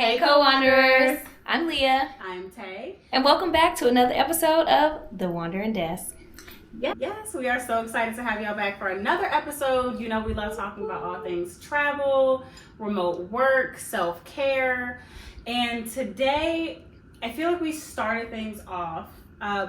Hey co-wanderers! I'm Leah. I'm Tay. And welcome back to another episode of The Wandering Desk. Yes, we are so excited to have y'all back for another episode. You know we love talking about all things travel, remote work, self-care. And today, I feel like we started things off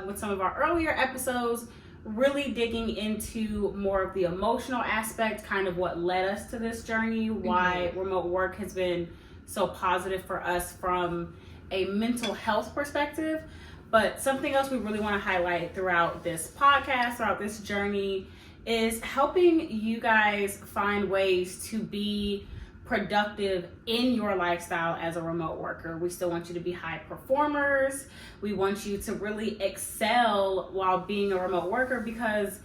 with some of our earlier episodes, really digging into more of the emotional aspect, kind of what led us to this journey, why remote work has been so positive for us from a mental health perspective. But something else we really want to highlight throughout this podcast, throughout this journey, is helping you guys find ways to be productive in your lifestyle as a remote worker. We still want you to be high performers. We want you to really excel while being a remote worker, because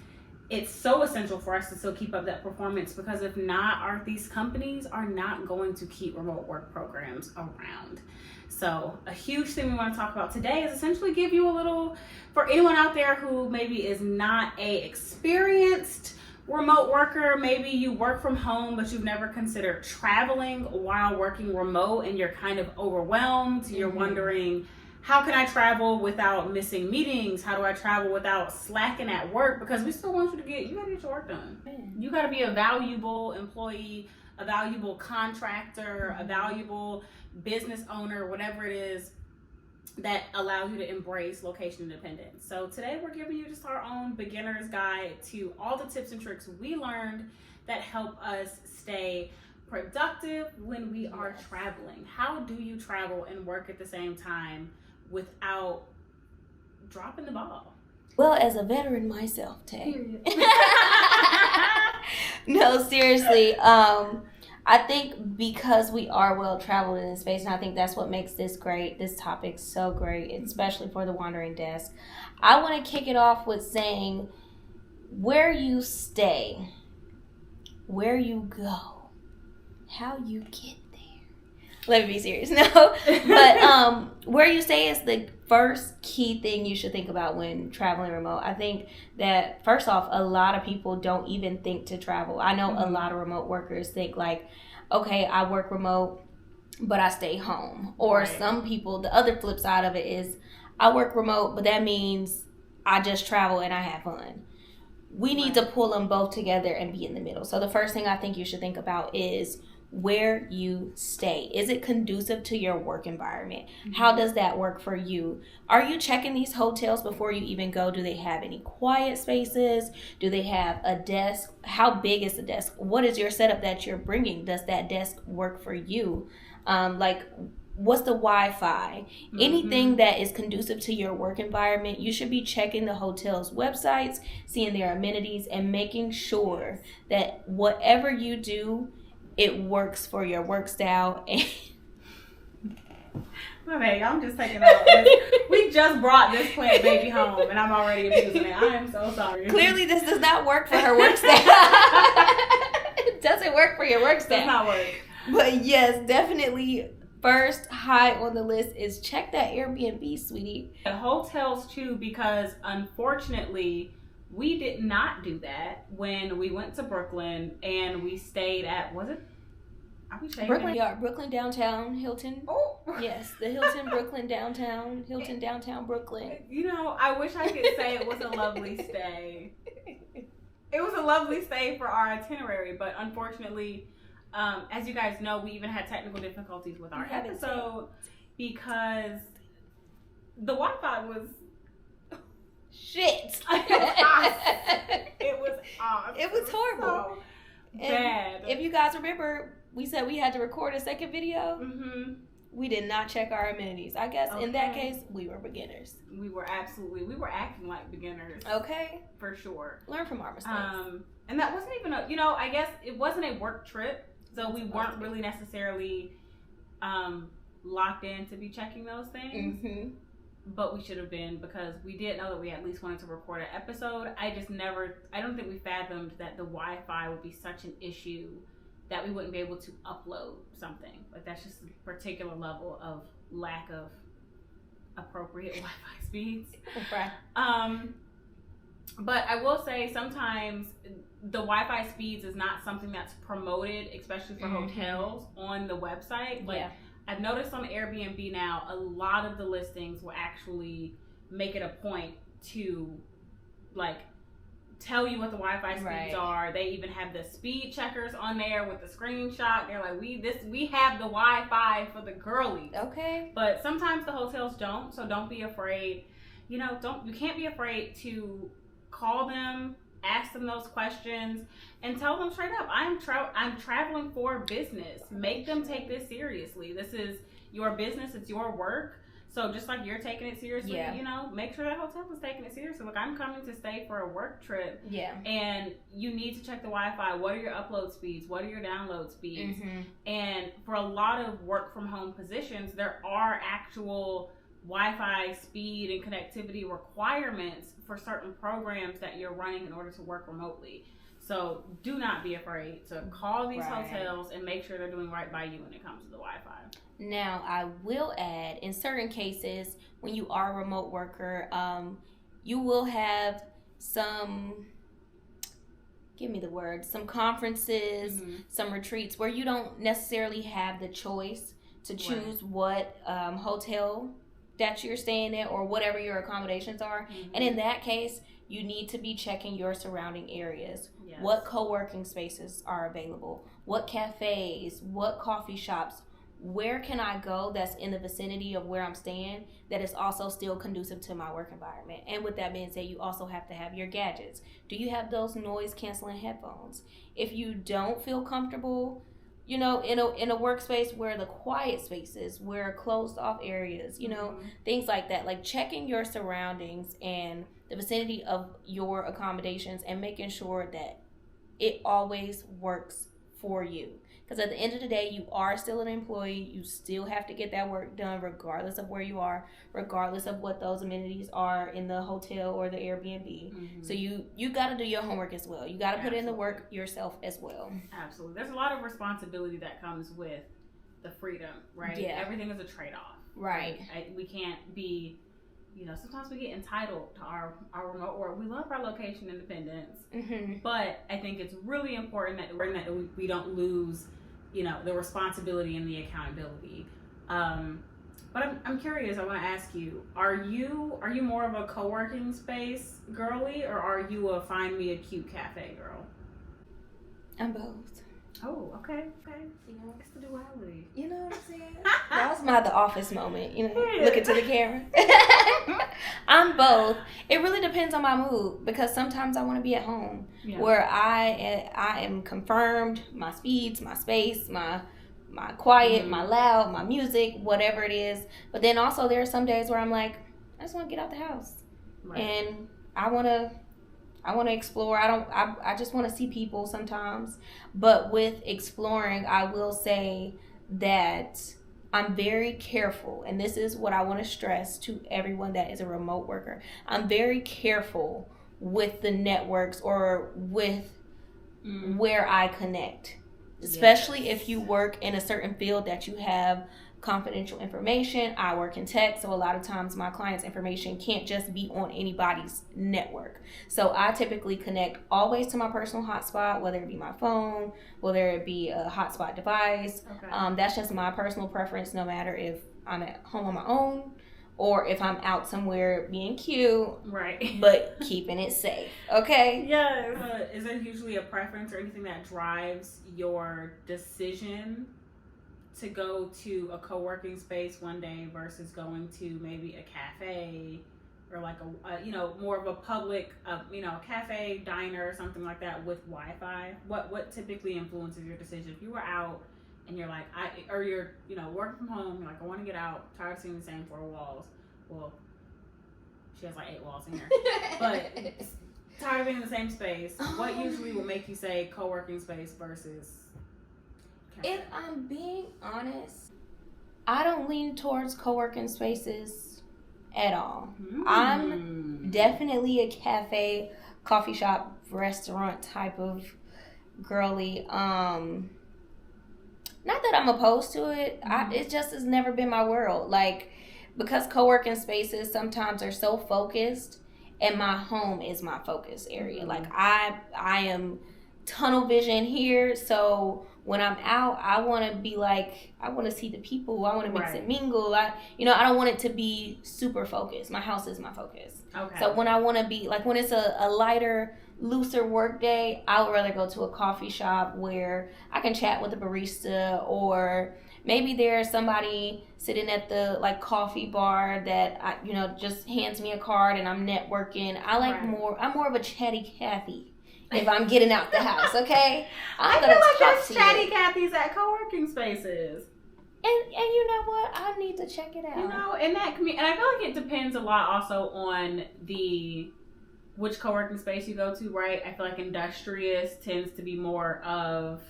it's so essential for us to still keep up that performance, because if not, these companies are not going to keep remote work programs around. So a huge thing we want to talk about today is essentially give you a little, for anyone out there who maybe is not a experienced remote worker, maybe you work from home but you've never considered traveling while working remote and you're kind of overwhelmed. You're wondering, how can I travel without missing meetings? How do I travel without slacking at work? Because we still want you gotta get your work done. You gotta be a valuable employee, a valuable contractor, a valuable business owner, whatever it is that allows you to embrace location independence. So today we're giving you just our own beginner's guide to all the tips and tricks we learned that help us stay productive when we are traveling. How do you travel and work at the same time without dropping the ball? Well, as a veteran myself, Tay. No, seriously. I think because we are well traveled in this space, and I think that's what makes this topic so great, especially for the Wandering Desk. I want to kick it off with saying where you stay, where you go, how you get there. Let me be serious. No. But where you stay is the first key thing you should think about when traveling remote. I think that, first off, a lot of people don't even think to travel. I know a lot of remote workers think like, okay, I work remote, but I stay home. Or some people, the other flip side of it is, I work remote, but that means I just travel and I have fun. We need to pull them both together and be in the middle. So the first thing I think you should think about is where you stay. Is it conducive to your work environment? How does that work for you? Are you checking these hotels before you even go? Do they have any quiet spaces? Do they have a desk? How big is the desk? What is your setup that you're bringing? Does that desk work for you? What's the Wi-Fi? Anything that is conducive to your work environment, you should be checking the hotel's websites, seeing their amenities, and making sure that whatever you do, it works for your work style. My baby, I'm just taking out. We just brought this plant baby home, and I'm already abusing it. I am so sorry. Clearly, this does not work for her work style. It doesn't work for your work style. Does not work. But yes, definitely. First, high on the list is check that Airbnb, sweetie. And hotels too, because unfortunately, we did not do that when we went to Brooklyn and we stayed at, are we staying Brooklyn? Yeah, Brooklyn downtown, Hilton. Oh. Yes, the Hilton Brooklyn downtown, Hilton downtown Brooklyn. You know, I wish I could say it was a lovely stay. It was a lovely stay for our itinerary, but unfortunately, as you guys know, we even had technical difficulties with our episode because the Wi-Fi was shit. It was awesome. It was horrible. So bad. If you guys remember, we said we had to record a second video. We did not check our amenities. I guess in that case, we were beginners. We were acting like beginners. Okay. For sure. Learn from our mistakes. And that wasn't even I guess it wasn't a work trip. So we weren't really necessarily locked in to be checking those things. But we should have been, because we did know that we at least wanted to record an episode. I don't think we fathomed that the Wi-Fi would be such an issue that we wouldn't be able to upload something. Like, that's just a particular level of lack of appropriate Wi-Fi speeds. Right. But I will say sometimes the Wi-Fi speeds is not something that's promoted, especially for hotels on the website. Like, I've noticed on Airbnb now, a lot of the listings will actually make it a point to like tell you what the Wi-Fi speeds are. They even have the speed checkers on there with the screenshot. They're like, we have the Wi-Fi for the girlies. Okay. But sometimes the hotels don't, so don't be afraid. You can't be afraid to call them, ask them those questions, and tell them straight up, I'm traveling for business. Make them take this seriously. This is your business, it's your work. So just like you're taking it seriously, make sure that hotel is taking it seriously. Look, I'm coming to stay for a work trip. Yeah. And you need to check the Wi-Fi. What are your upload speeds? What are your download speeds? Mm-hmm. And for a lot of work from home positions, there are actual Wi-Fi speed and connectivity requirements for certain programs that you're running in order to work remotely. So do not be afraid to call these hotels and make sure they're doing right by you when it comes to the Wi-Fi. Now, I will add, in certain cases, when you are a remote worker, you will have some conferences, some retreats where you don't necessarily have the choice to choose what hotel that you're staying in or whatever your accommodations are. Mm-hmm. And in that case, you need to be checking your surrounding areas. Yes. What co-working spaces are available? What cafes? What coffee shops? Where can I go that's in the vicinity of where I'm staying that is also still conducive to my work environment? And with that being said, you also have to have your gadgets. Do you have those noise canceling headphones? If you don't feel comfortable, in a workspace where the quiet spaces, where closed off areas, things like that, like checking your surroundings and the vicinity of your accommodations and making sure that it always works for you. Because at the end of the day, you are still an employee. You still have to get that work done regardless of where you are, regardless of what those amenities are in the hotel or the Airbnb. Mm-hmm. So you got to do your homework as well. You got to put in the work yourself as well. Absolutely. There's a lot of responsibility that comes with the freedom, right? Yeah. Everything is a trade-off. Right. We can't be... sometimes we get entitled to our remote work. We love our location independence, but I think it's really important that we don't lose, the responsibility and the accountability. But I'm curious. I want to ask you: Are you more of a co-working space girly, or are you a find me a cute cafe girl? I'm both. Oh, okay. It's the duality. You know what I'm saying? That was my The Office moment. Looking to the camera. I'm both. It really depends on my mood because sometimes I want to be at home where I am confirmed, my speeds, my space, my quiet, my loud, my music, whatever it is. But then also there are some days where I'm like, I just want to get out the house. Right. And I want to explore. I just want to see people sometimes. But with exploring, I will say that I'm very careful. And this is what I want to stress to everyone that is a remote worker. I'm very careful with the networks or with where I connect. Especially if you work in a certain field that you have confidential information. I work in tech, so a lot of times my clients' information can't just be on anybody's network. So I typically connect always to my personal hotspot, whether it be my phone, whether it be a hotspot device. Okay. That's just my personal preference, no matter if I'm at home on my own or if I'm out somewhere being cute, right? But keeping it safe, okay? Yeah. Is there usually a preference or anything that drives your decision to go to a co-working space one day versus going to maybe a cafe or like a more of a public, cafe, diner or something like that with Wi-Fi? What typically influences your decision? If you were out and you're like, you're working from home, you're like, I want to get out, tired of seeing the same 4 walls. Well, she has like 8 walls in here, but tired of being in the same space. What usually will make you say co-working space versus cafe? If I'm being honest, I don't lean towards co-working spaces at all. I'm definitely a cafe, coffee shop, restaurant type of girly. Not that I'm opposed to it. It just has never been my world. Like, because co-working spaces sometimes are so focused, and my home is my focus area. Like, I am tunnel vision here. So when I'm out, I want to be like, I want to see the people. I want to mix and mingle. I don't want it to be super focused. My house is my focus. Okay. So when I want to be like, when it's a lighter, looser work day, I would rather go to a coffee shop where I can chat with a barista, or maybe there's somebody sitting at the like coffee bar that just hands me a card and I'm networking. I'm more of a chatty Cathy if I'm getting out the house, okay? I feel like there's chatty Cathys at co-working spaces. And you know what? I need to check it out. And I feel like it depends a lot also on which co-working space you go to, right? I feel like industrious tends to be more of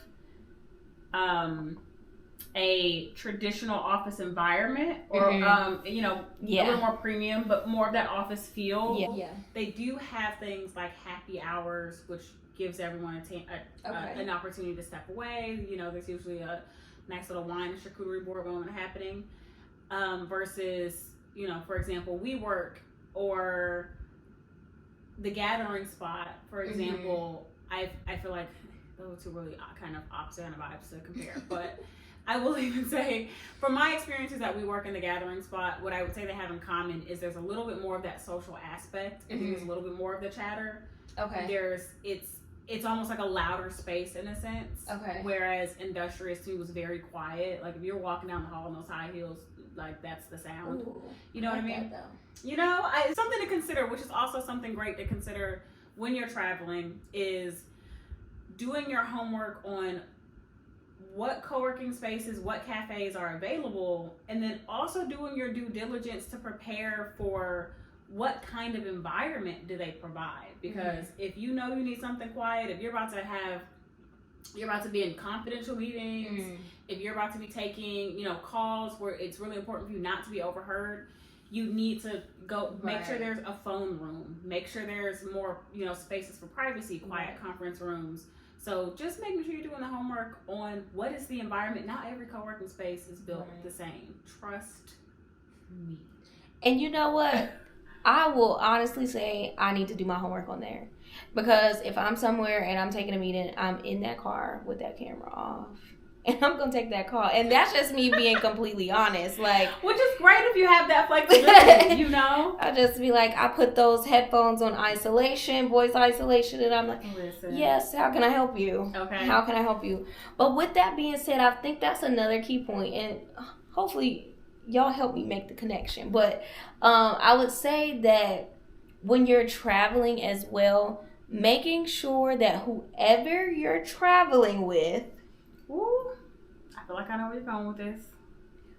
a traditional office environment, or a little more premium, but more of that office feel. Yeah. They do have things like happy hours, which gives everyone an opportunity to step away. There's usually a nice little wine and charcuterie board moment happening, versus for example, WeWork or the Gathering Spot, for example. I feel like those are two really kind of opposite vibes to compare, but I will even say, from my experiences at WeWork and the Gathering Spot, what I would say they have in common is there's a little bit more of that social aspect. I think there's a little bit more of the chatter. Okay. It's almost like a louder space in a sense. Okay. Whereas industrious to me was very quiet. Like if you're walking down the hall in those high heels, like that's the sound. Ooh, you know what I mean? That, It's something to consider, which is also something great to consider when you're traveling, is doing your homework on what co-working spaces, what cafes are available, and then also doing your due diligence to prepare for what kind of environment do they provide. Because if you need something quiet, if you're about to be in confidential meetings, if you're about to be taking calls where it's really important for you not to be overheard, you need to go make sure there's a phone room, make sure there's more spaces for privacy, quiet conference rooms. So just making sure you're doing the homework on what is the environment. Not every co-working space is built the same. Trust me. And you know what? I will honestly say I need to do my homework on there. Because if I'm somewhere and I'm taking a meeting, I'm in that car with that camera off. And I'm going to take that call. And that's just me being completely honest. Which is great if you have that flexibility, I just be like, I put those headphones on isolation, voice isolation, and I'm like, yes, how can I help you? Okay. How can I help you? But with that being said, I think that's another key point. And hopefully y'all help me make the connection. But I would say that when you're traveling as well, making sure that whoever you're traveling with, I feel like I know where you're going with this.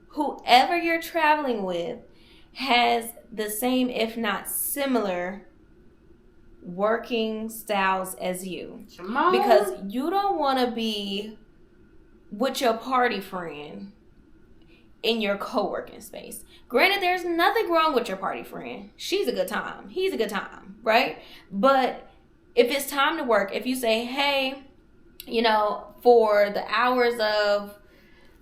Whoever you're traveling with has the same, if not similar, working styles as you. Because you don't want to be with your party friend in your co-working space. Granted, there's nothing wrong with your party friend. She's a good time. He's a good time, right? But if it's time to work, if you say, hey, for the hours of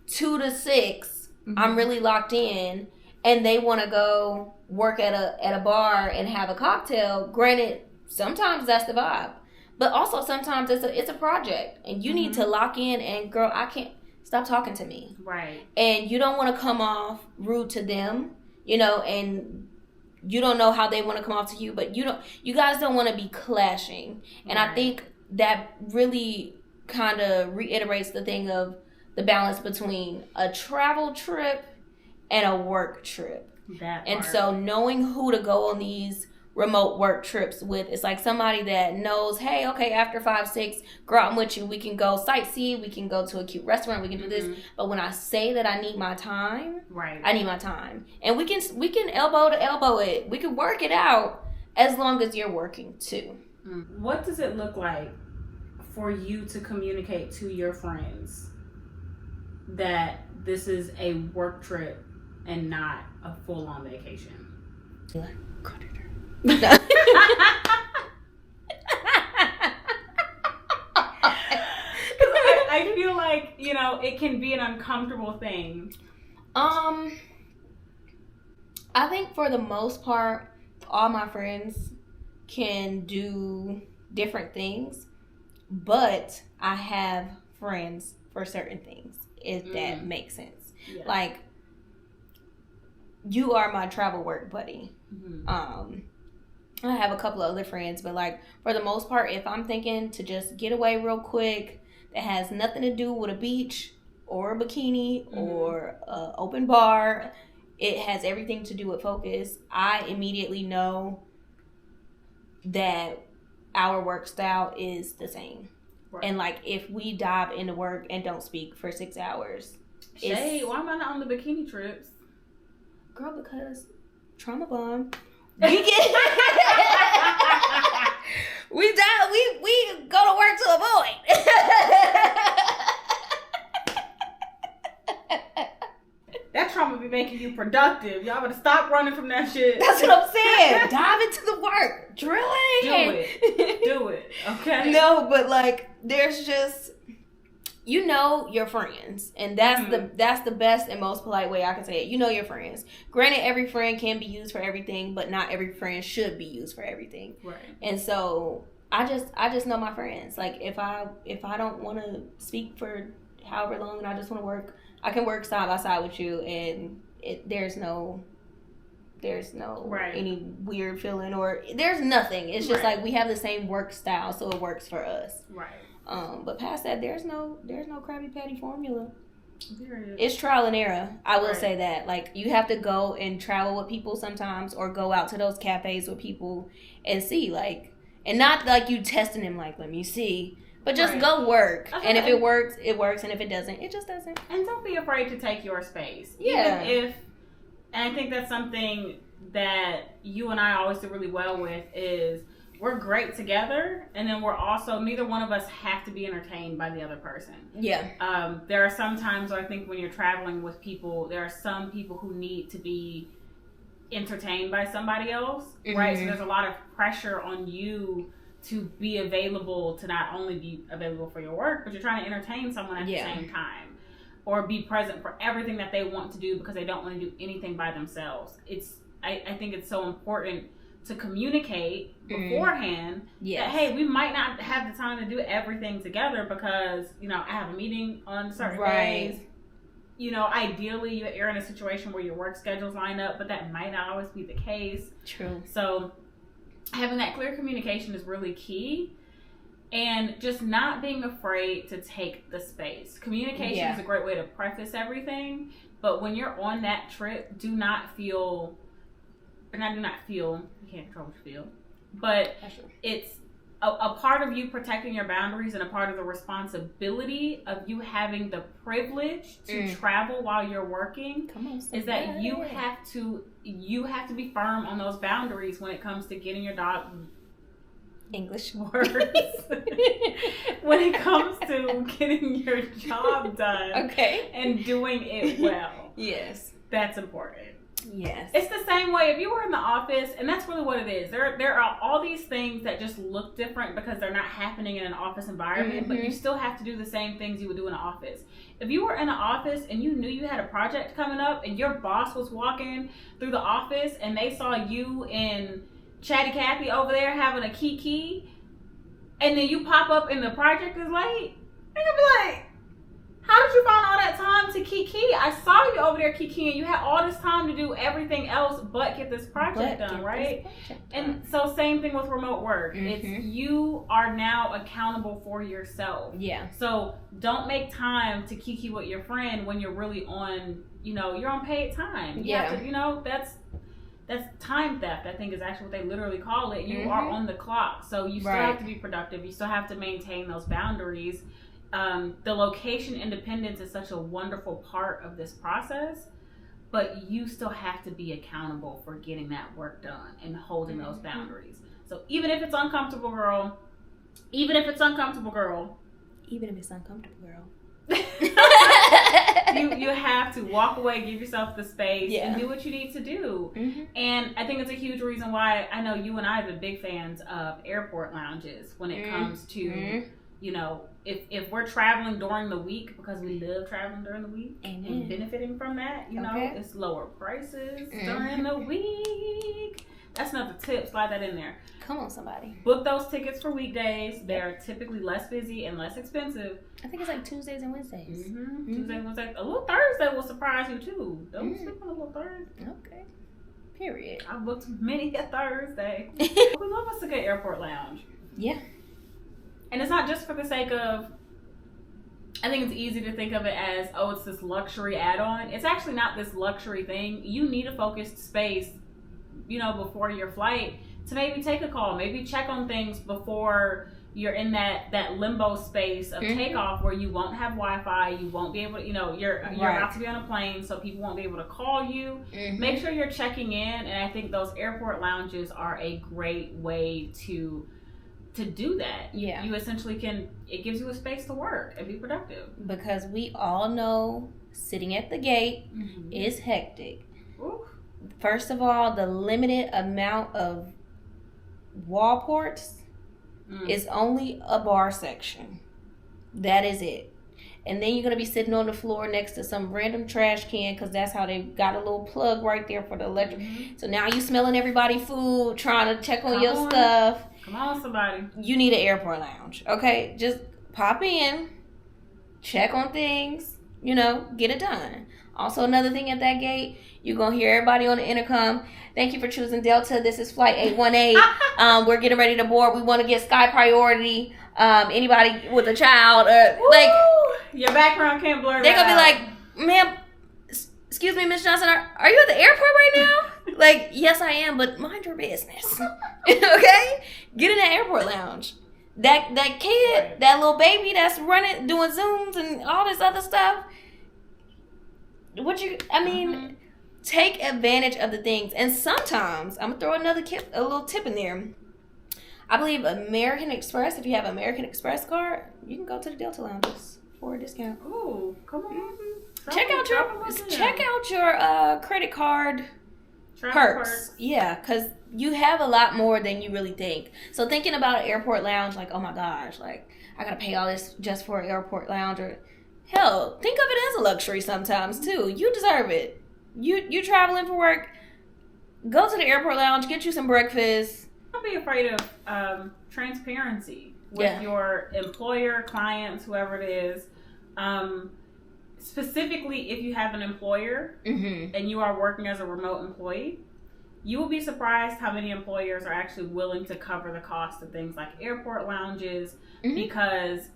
2 to 6, I'm really locked in, and they want to go work at a bar and have a cocktail. Granted, sometimes that's the vibe, but also sometimes it's a project, and you need to lock in. And girl, I can't stop talking to me, right? And you don't want to come off rude to them, and you don't know how they want to come off to you, but you guys don't want to be clashing. And I think that really kind of reiterates the thing of the balance between a travel trip and a work trip. So knowing who to go on these remote work trips with, it's like somebody that knows, hey, okay, after 5, 6, girl, I'm with you. We can go sightsee. We can go to a cute restaurant. We can do this. But when I say that I need my time, I need my time. And we can elbow to elbow it. We can work it out as long as you're working too. What does it look like for you to communicate to your friends that this is a work trip and not a full-on vacation? I feel like, it can be an uncomfortable thing. I think for the most part, all my friends can do different things. but I have friends for certain things, if that makes sense. Yeah. Like, you are my travel work buddy. I have a couple of other friends, but like for the most part, if I'm thinking to just get away real quick, that has nothing to do with a beach or a bikini or an open bar, it has everything to do with focus. I immediately know that our work style is the same. Right. And like if we dive into work and don't speak for 6 hours, Shay, why am I not on the bikini trips? Girl, because trauma bomb. We get we go to work to avoid. That trauma be making you productive. Y'all better stop running from that shit. That's what I'm saying. Dive into the work. Drill it. Do it. Okay. No, but like there's just, you know, your friends, and that's the best and most polite way I can say it. You know your friends. Granted, every friend can be used for everything, but not every friend should be used for everything. Right. And so I just know my friends. Like if I don't want to speak for however long and I just want to work, I can work side by side with you, and there's no right. any weird feeling or there's nothing. It's just like we have the same work style, so it works for us. Right. But past that, there's no Krabby Patty formula. Period. It's trial and error. I will say that. Like, you have to go and travel with people sometimes, or go out to those cafes with people and see, like, and not like you testing them, like, let me see, but just go work. And if it works, it works, and if it doesn't, it just doesn't. And don't be afraid to take your space. Yeah. Even if, and I think that's something that you and I always do really well with is, we're great together, and then we're also, neither one of us have to be entertained by the other person. Yeah. There are some times where I think when you're traveling with people, there are some people who need to be entertained by somebody else, right? So there's a lot of pressure on you to be available, to not only be available for your work, but you're trying to entertain someone at the same time. Or be present for everything that they want to do because they don't want to do anything by themselves. I think it's so important to communicate beforehand that, hey, we might not have the time to do everything together because, you know, I have a meeting on certain days. You know, ideally you're in a situation where your work schedules line up, but that might not always be the case. True. So having that clear communication is really key, and just not being afraid to take the space. Communication is a great way to preface everything, but when you're on that trip, you can't control what you feel, but it's a part of you protecting your boundaries, and a part of the responsibility of you having the privilege to travel while you're working is that you have to be firm on those boundaries when it comes to getting your dog English words when it comes to getting your job done and doing it well. Yes, that's important. Yes. It's the same way if you were in the office, and that's really what it is. There are all these things that just look different because they're not happening in an office environment, but you still have to do the same things you would do in an office. If you were in an office and you knew you had a project coming up and your boss was walking through the office and they saw you and Chatty Cathy over there having a kiki, and then you pop up and the project is late, they're gonna be like, how did you find all that time to kiki? I saw you over there kiki, and you had all this time to do everything else but get this project done, right? And so same thing with remote work. It's you are now accountable for yourself. Yeah. So don't make time to kiki with your friend when you're really on, you're on paid time. You have to, that's time theft, I think is actually what they literally call it. You are on the clock. So you still have to be productive. You still have to maintain those boundaries. The location independence is such a wonderful part of this process, but you still have to be accountable for getting that work done and holding those boundaries. So even if it's uncomfortable, girl, you have to walk away, give yourself the space, and do what you need to do. And I think it's a huge reason why I know you and I have been big fans of airport lounges when it comes to if we're traveling during the week, because we love traveling during the week and benefiting from that, it's lower prices during the week. That's another tip. Slide that in there. Come on, somebody. Book those tickets for weekdays. They're typically less busy and less expensive. I think it's like Tuesdays and Wednesdays. Tuesday, Wednesday. A little Thursday will surprise you too. Don't sleep on a little Thursday. Okay. Period. I booked many a Thursday. We love us a good airport lounge. Yeah. And it's not just for the sake of, I think it's easy to think of it as, oh, it's this luxury add-on. It's actually not this luxury thing. You need a focused space, before your flight to maybe take a call, maybe check on things before you're in that limbo space of takeoff where you won't have Wi-Fi, you won't be able to, you're about to be on a plane, so people won't be able to call you. Make sure you're checking in, and I think those airport lounges are a great way to do that. Yeah. You essentially it gives you a space to work and be productive. Because we all know sitting at the gate is hectic. Ooh. First of all, the limited amount of wall ports is only a bar section. That is it. And then you're going to be sitting on the floor next to some random trash can because that's how they got a little plug right there for the electric. So now you smelling everybody's food, trying to check on your stuff. Come on, somebody. You need an airport lounge, okay? Just pop in, check on things, get it done. Also, another thing at that gate, you're going to hear everybody on the intercom. Thank you for choosing Delta. This is Flight 818. We're getting ready to board. We want to get sky priority. Anybody with a child. Your background can't blur they're that going to be like, ma'am, excuse me, Miss Johnson, are you at the airport right now? Yes, I am, but mind your business. Okay? Get in the airport lounge. That kid, that little baby that's running, doing Zooms and all this other stuff. Take advantage of the things. And sometimes, I'm going to throw a little tip in there. I believe American Express, if you have American Express card, you can go to the Delta lounges for a discount. Ooh, come on. Check out your credit card perks. Yeah, because you have a lot more than you really think. So thinking about an airport lounge, oh my gosh, I got to pay all this just for an airport lounge. Or hell, think of it as a luxury sometimes too. You deserve it. You traveling for work, go to the airport lounge, get you some breakfast. Don't be afraid of transparency with your employer, clients, whoever it is. Specifically, if you have an employer and you are working as a remote employee, you will be surprised how many employers are actually willing to cover the cost of things like airport lounges, because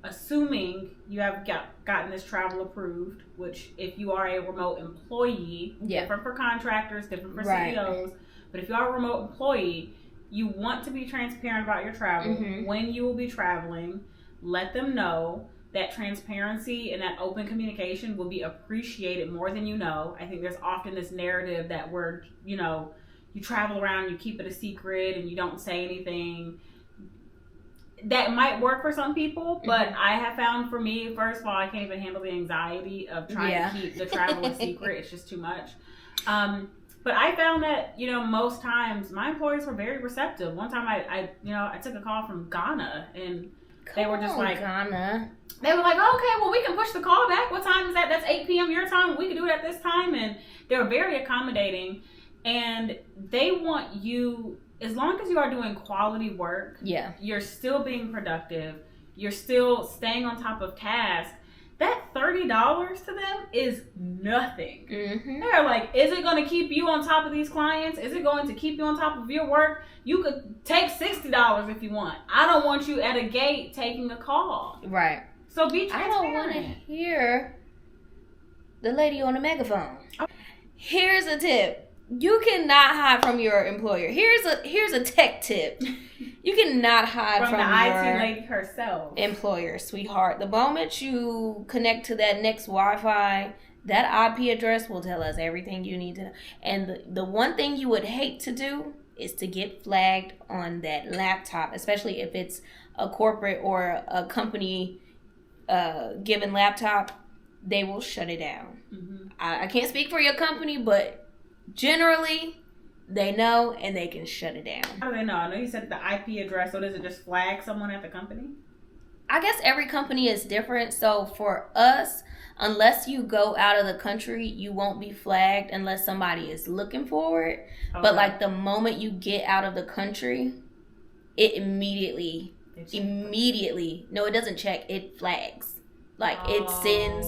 assuming you have gotten this travel approved, which if you are a remote employee, different for contractors, different for CEOs, but if you are a remote employee, you want to be transparent about your travel, when you will be traveling. Let them know. That transparency and that open communication will be appreciated more than you know. I think there's often this narrative that you travel around, you keep it a secret, and you don't say anything. That might work for some people, but I have found for me, first of all, I can't even handle the anxiety of trying to keep the travel a secret. It's just too much. But I found that, most times my employees were very receptive. One time I took a call from Ghana, and they were just like, Ghana. They were like, okay, well, we can push the call back. What time is that? That's 8 p.m. your time. We can do it at this time. And they were very accommodating. And they want you, as long as you are doing quality work, you're still being productive, you're still staying on top of tasks, that $30 to them is nothing. They're like, is it going to keep you on top of these clients? Is it going to keep you on top of your work? You could take $60 if you want. I don't want you at a gate taking a call. Right. So be transparent. I don't want to hear the lady on the megaphone. Here's a tip. You cannot hide from your employer. Here's a tech tip. You cannot hide from the your IT lady herself. Employer, sweetheart. The moment you connect to that next Wi-Fi, that IP address will tell us everything you need to know. And the one thing you would hate to do is to get flagged on that laptop, especially if it's a corporate or a company given laptop. They will shut it down. I can't speak for your company, but generally they know and they can shut it down. How do they know? I know you said the IP address, so does it just flag someone at the company? I guess every company is different. So for us, unless you go out of the country, you won't be flagged unless somebody is looking for it. Okay. But like the moment you get out of the country, it immediately, no, it doesn't check, it flags. Like it sends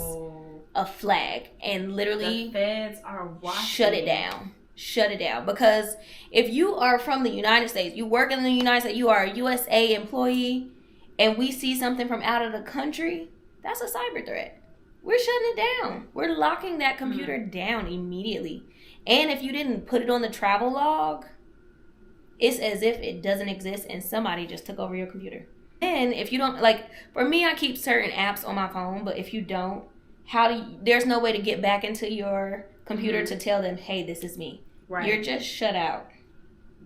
a flag and literally the feds are watching. Shut it down. Because if you are from the United States, you work in the United States, you are a USA employee, and we see something from out of the country, that's a cyber threat. We're shutting it down. We're locking that computer down immediately. And if you didn't put it on the travel log, it's as if it doesn't exist and somebody just took over your computer. And if you don't, like, for me, I keep certain apps on my phone, but if you don't, there's no way to get back into your computer to tell them, hey, this is me. Right. You're just shut out.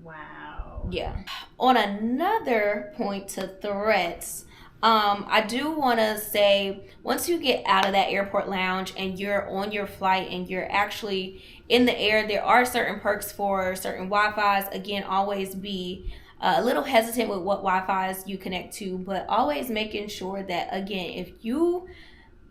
Wow. Yeah. On another point to threats, I do want to say, once you get out of that airport lounge and you're on your flight and you're actually in the air, there are certain perks for certain Wi-Fis. Again, always be a little hesitant with what Wi-Fis you connect to, but always making sure that, again, if you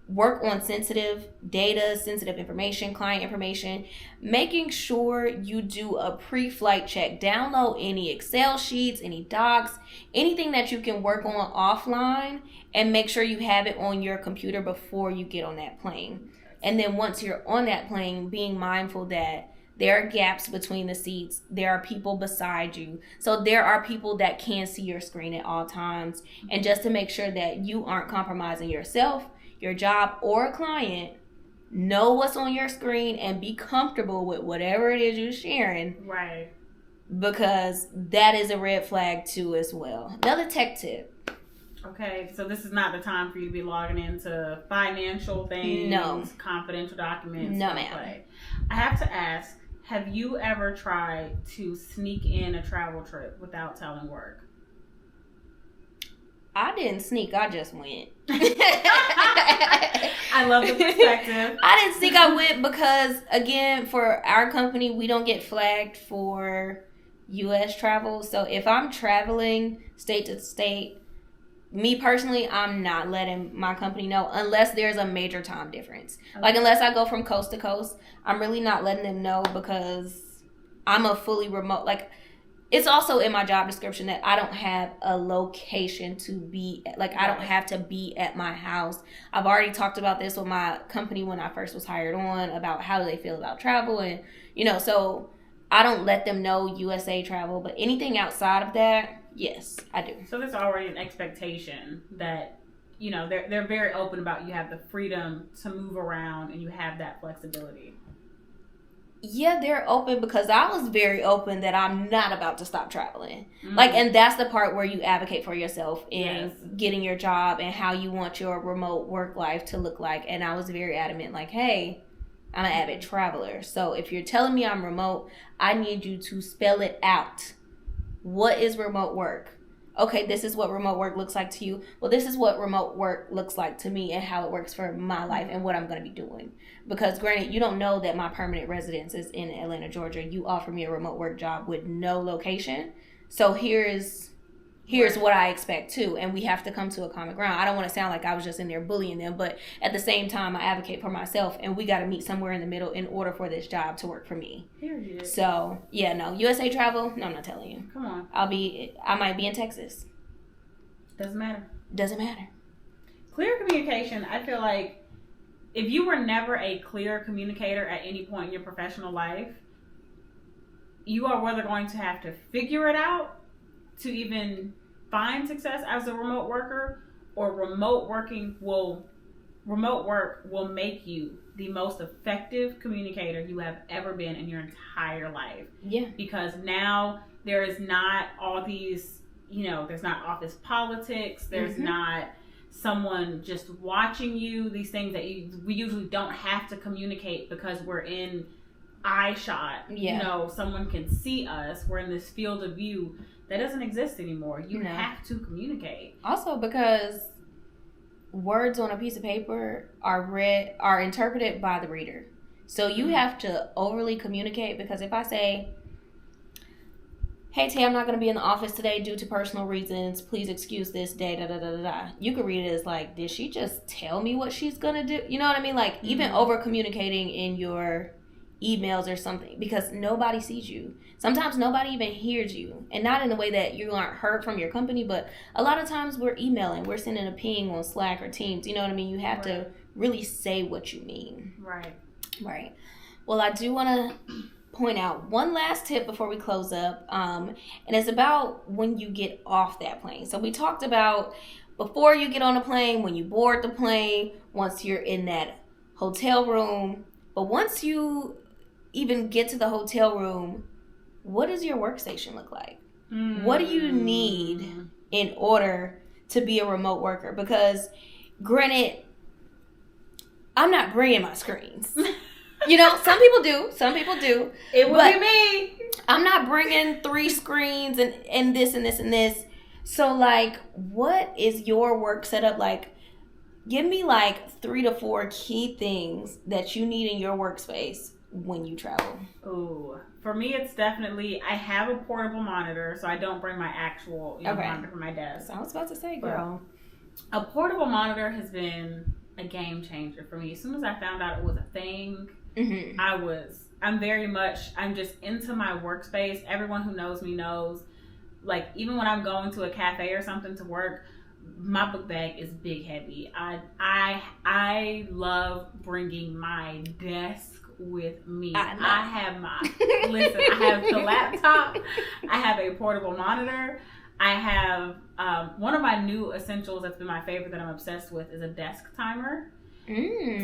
work on sensitive data, sensitive information, client information, making sure you do a pre-flight check. Download any Excel sheets, any docs, anything that you can work on offline, and make sure you have it on your computer before you get on that plane. And then once you're on that plane, being mindful that there are gaps between the seats. There are people beside you. So there are people that can see your screen at all times. And just to make sure that you aren't compromising yourself, your job, or a client, know what's on your screen and be comfortable with whatever it is you're sharing. Right. Because that is a red flag too as well. Another tech tip. Okay, so this is not the time for you to be logging into financial things, confidential documents. No, ma'am. I have to ask, have you ever tried to sneak in a travel trip without telling work? I didn't sneak, I just went. I love the perspective. I didn't sneak, I went because, again, for our company, we don't get flagged for U.S. travel. So if I'm traveling state to state, me personally, I'm not letting my company know unless there's a major time difference. Okay. Like, unless I go from coast to coast, I'm really not letting them know because I'm a fully remote, like, it's also in my job description that I don't have a location to be at. Like, I don't have to be at my house. I've already talked about this with my company when I first was hired on about how do they feel about travel. And, so I don't let them know USA travel. But anything outside of that, yes, I do. So there's already an expectation that, they're very open about you have the freedom to move around and you have that flexibility. Yeah, they're open because I was very open that I'm not about to stop traveling. Mm-hmm. Like, and that's the part where you advocate for yourself in getting your job and how you want your remote work life to look like. And I was very adamant, like, hey, I'm an avid traveler. So if you're telling me I'm remote, I need you to spell it out. What is remote work? Okay, this is what remote work looks like to you. Well, this is what remote work looks like to me and how it works for my life and what I'm going to be doing. Because granted, you don't know that my permanent residence is in Atlanta, Georgia. You offer me a remote work job with no location. So here's what I expect too. And we have to come to a common ground. I don't want to sound like I was just in there bullying them, but at the same time, I advocate for myself and we got to meet somewhere in the middle in order for this job to work for me. Period. So yeah, no, USA travel, no, I'm not telling you. Come on. I might be in Texas. Doesn't matter. Doesn't matter. Clear communication, I feel like if you were never a clear communicator at any point in your professional life, you are whether going to have to figure it out to even find success as a remote worker, or remote work will make you the most effective communicator you have ever been in your entire life. Yeah. Because now there is not all these, there's not office politics, there's not someone just watching you, these things that we usually don't have to communicate because we're in eye shot. Yeah. Someone can see us. We're in this field of view that doesn't exist anymore. You have to communicate. Also because words on a piece of paper are interpreted by the reader. So you have to overly communicate, because if I say, hey, Tay, I'm not going to be in the office today due to personal reasons. Please excuse this day, da da da da da. You could read it as like, did she just tell me what she's going to do? You know what I mean? Like, even over communicating in your emails or something, because nobody sees you. Sometimes nobody even hears you. And not in the way that you aren't heard from your company, but a lot of times we're emailing. We're sending a ping on Slack or Teams. You know what I mean? You have to really say what you mean. Right. Well, I do want to point out one last tip before we close up, and it's about when you get off that plane. So we talked about before you get on the plane, when you board the plane, once you're in that hotel room. But once you even get to the hotel room, what does your workstation look like? What do you need in order to be a remote worker? Because granted, I'm not bringing my screens. You know, some people do. It would be me. I'm not bringing 3 screens and this and this and this. So, like, what is your work setup like? Give me, like, 3 to 4 key things that you need in your workspace when you travel. Ooh, for me, it's definitely, I have a portable monitor, so I don't bring my actual monitor from my desk. I was about to say, girl. But a portable monitor has been a game changer for me. As soon as I found out it was a thing, I'm just into my workspace. Everyone who knows me knows, like, even when I'm going to a cafe or something to work, my book bag is big heavy. I love bringing my desk with me. I have the laptop. I have a portable monitor. I have one of my new essentials that's been my favorite that I'm obsessed with is a desk timer.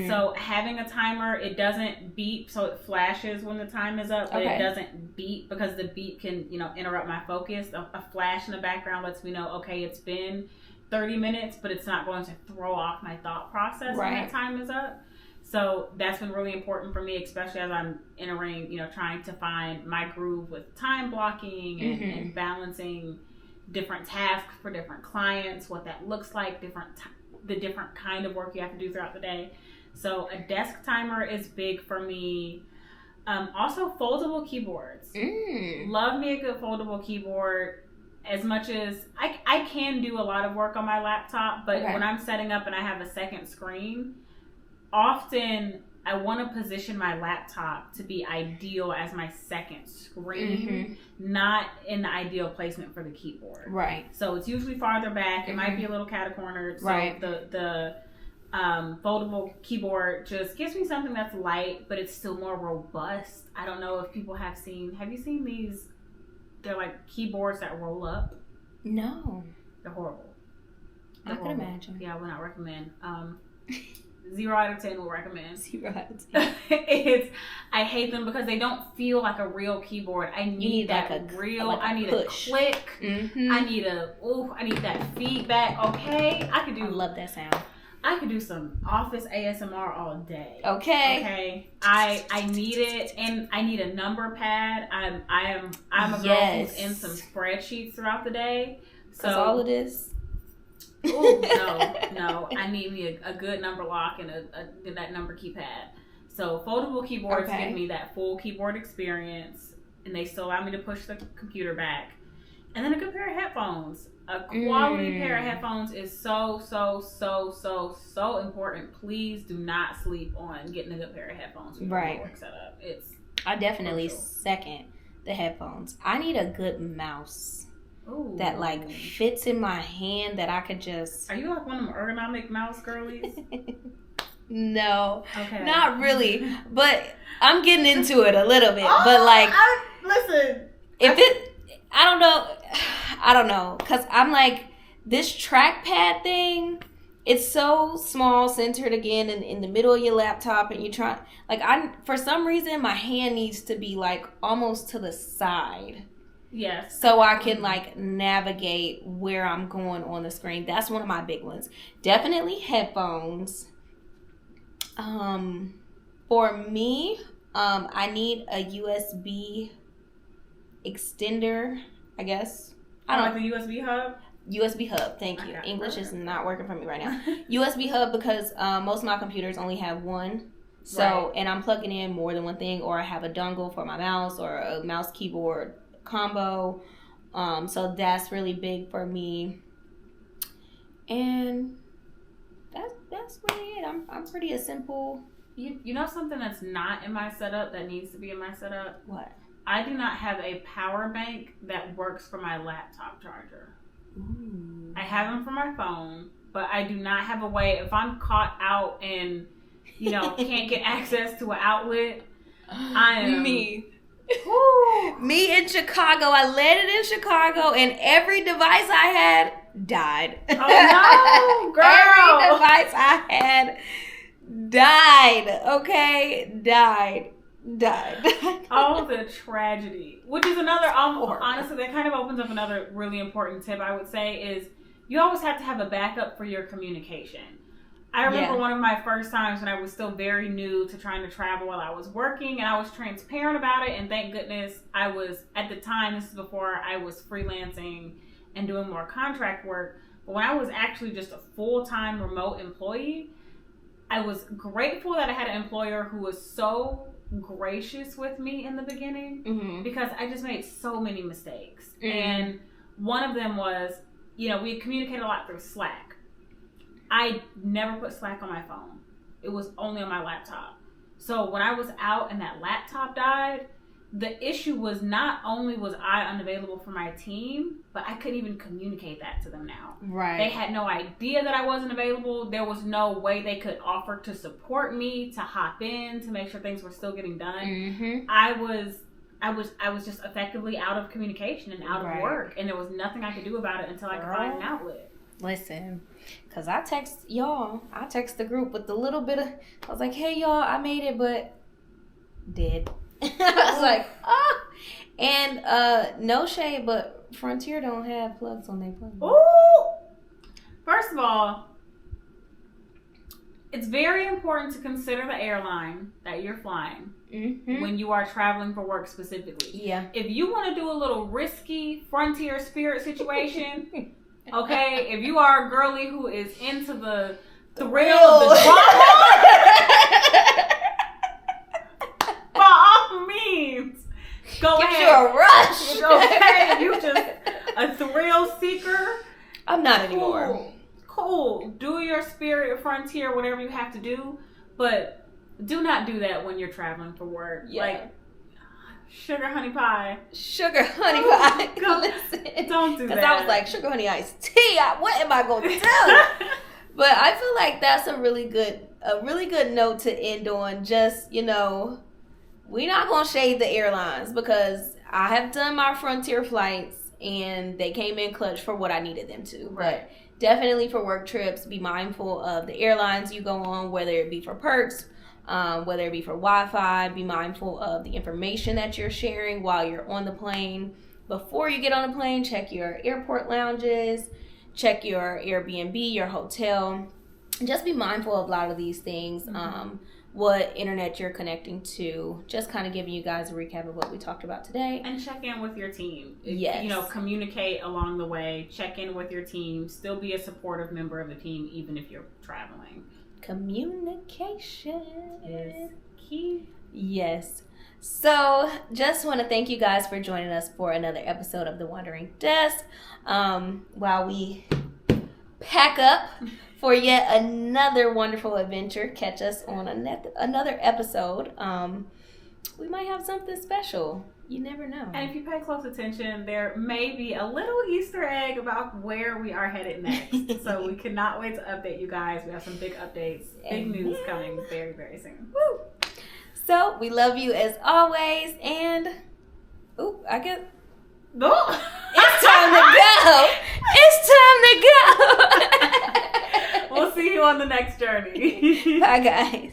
So having a timer, it doesn't beep, so it flashes when the time is up, but it doesn't beep because the beep can, interrupt my focus. A flash in the background lets me know, okay, it's been 30 minutes, but it's not going to throw off my thought process when that time is up. So that's been really important for me, especially as I'm entering, trying to find my groove with time blocking and balancing different tasks for different clients, what that looks like, the different kind of work you have to do throughout the day. So a desk timer is big for me. Also foldable keyboards. Love me a good foldable keyboard. As much as I can do a lot of work on my laptop, but when I'm setting up and I have a second screen, often I want to position my laptop to be ideal as my second screen, not in the ideal placement for the keyboard. Right. So it's usually farther back. It might be a little cat-cornered. So the foldable keyboard just gives me something that's light, but it's still more robust. I don't know if people have you seen these? They're like keyboards that roll up. No. They're horrible. I can imagine. Yeah, I would not recommend. 0 out of 10 will recommend. 0 out of 10. I hate them because they don't feel like a real keyboard. I need that real. I need a click. I need that feedback. Okay, I love that sound. I could do some office ASMR all day. Okay. I need it, and I need a number pad. I'm a girl who's in some spreadsheets throughout the day. So all it is. Oh no! I need me a good number lock and that number keypad. So foldable keyboards give me that full keyboard experience, and they still allow me to push the computer back. And then a good pair of headphones. A quality pair of headphones is so important. Please do not sleep on getting a good pair of headphones for your work setup. I definitely second the headphones. I need a good mouse. Ooh. That fits in my hand that I could just. Are you like one of them ergonomic mouse girlies? No, not really. But I'm getting into it a little bit. But listen, I don't know, cause I'm like this trackpad thing. It's so small, centered again in the middle of your laptop, and you try for some reason my hand needs to be almost to the side. Yes. So I can navigate where I'm going on the screen. That's one of my big ones. Definitely headphones. For me, I need a USB extender, I guess. I don't like the USB hub. USB hub, thank you. English is not working for me right now. USB hub because most of my computers only have one. So, and I'm plugging in more than one thing, or I have a dongle for my mouse or a mouse keyboard combo, So that's really big for me. And that's really it. I'm pretty a simple. You know something that's not in my setup that needs to be in my setup? What? I do not have a power bank that works for my laptop charger. Ooh. I have them for my phone, but I do not have a way. If I'm caught out and, can't get access to an outlet, I am... Me in Chicago. I landed in Chicago and every device I had died. Oh, no, girl. Every device I had died. Okay? Died. Oh, the tragedy. Which is another, honestly, that kind of opens up another really important tip, I would say, is you always have to have a backup for your communication. I remember one of my first times when I was still very new to trying to travel while I was working, and I was transparent about it, and thank goodness I was, at the time, this is before I was freelancing and doing more contract work, but when I was actually just a full-time remote employee, I was grateful that I had an employer who was so gracious with me in the beginning, because I just made so many mistakes. And one of them was, we had communicated a lot through Slack. I never put Slack on my phone. It was only on my laptop. So when I was out and that laptop died, the issue was not only was I unavailable for my team, but I couldn't even communicate that to them now. Right. They had no idea that I wasn't available. There was no way they could offer to support me, to hop in, to make sure things were still getting done. I was just effectively out of communication and out of work, and there was nothing I could do about it until I could find an outlet. Listen, because I text the group with a little bit of, I was like, hey, y'all, I made it, but dead. I was like, and no shade, but Frontier don't have plugs on their plane. Ooh! First of all, it's very important to consider the airline that you're flying when you are traveling for work specifically. Yeah. If you want to do a little risky Frontier Spirit situation, okay, if you are a girly who is into the thrill of the drama, by all means, go ahead. Give you a rush. Okay, you just a thrill seeker. I'm not anymore. Cool. Do your Spirit Frontier, whatever you have to do, but do not do that when you're traveling for work. Yeah. Like sugar honey pie. Sugar honey pie. Listen, don't do that. Because I was like, sugar honey iced tea. What am I going to do? But I feel like that's a really good note to end on. Just, we're not going to shade the airlines, because I have done my Frontier flights and they came in clutch for what I needed them to. Right. But definitely for work trips, be mindful of the airlines you go on, whether it be for perks, whether it be for Wi-Fi. Be mindful of the information that you're sharing while you're on the plane. Before you get on the plane, check your airport lounges, check your Airbnb, your hotel. Just be mindful of a lot of these things. What internet you're connecting to. Just kind of giving you guys a recap of what we talked about today. And check in with your team. Yes. Communicate along the way. Check in with your team. Still be a supportive member of the team, even if you're traveling. Communication is key. Yes. So, just want to thank you guys for joining us for another episode of The Wandering Desk. While we pack up for yet another wonderful adventure, catch us on another episode. We might have something special. You never know. And if you pay close attention, there may be a little Easter egg about where we are headed next. So we cannot wait to update you guys. We have some big updates, big news coming very, very soon. Woo! So we love you as always, and I get. No. It's time to go. We'll see you on the next journey. Bye, guys.